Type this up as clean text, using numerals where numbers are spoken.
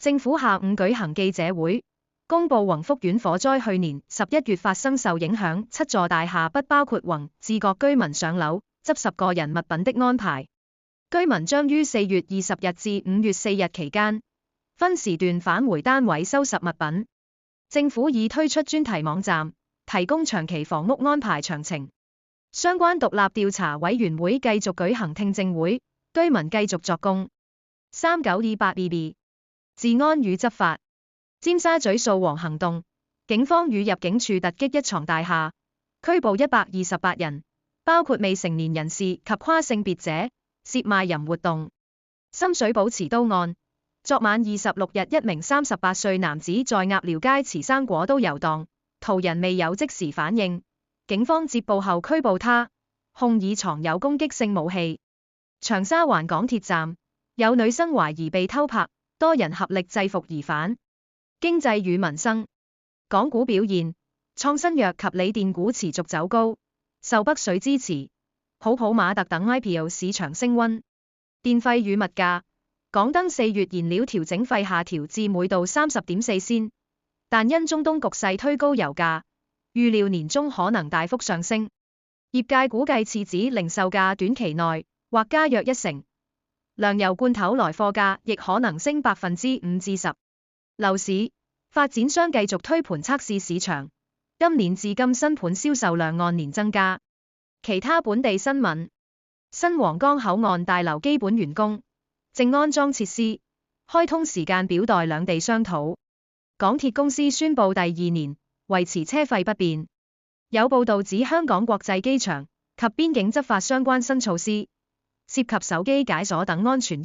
政府下午舉行記者會，公布宏福苑火災去年11月發生，受影響7座大廈不包括宏致各居民上樓執拾個人物品的安排。居民將於4月20日至5月4日期間分時段返回單位收拾物品。政府已推出專題網站，提供長期房屋安排詳情。相關獨立調查委員會繼續舉行聽證會，居民繼續作供。3928BB 治安與執法。尖沙咀掃黃行動，警方與入境處突擊一幢大廈，拘捕128人，包括未成年人士及跨性別者，涉賣淫活動。深水埗持刀案，昨晚26日一名38歲男子在鴨寮街持生果刀遊蕩，途人未有即時反應，警方接報後拘捕他，控以藏有攻擊性武器。長沙灣港鐵站，有女生懷疑被偷拍，多人合力制服疑犯。經濟與民生，港股表現，創新藥及鋰電股持續走高，受北水支持，普馬特等 IPO 市場升溫。電費與物價，港燈4月燃料調整費下調至每度30.4仙，但因中東局勢推高油價，預料年中可能大幅上升。業界估計廁紙零售價短期內或加約1成，糧油罐頭來貨價亦可能升5%至10%。樓市，發展商繼續推盤測試市場，今年至今新盤銷售量按年增加。其他本地新聞，新皇崗口岸大樓基本完工，正安裝設施，開通時間表待兩地商討。港鐵公司宣布第2年維持車費不變。有報道指香港國際機場及邊境執法相關新措施，涉及手機解鎖等安全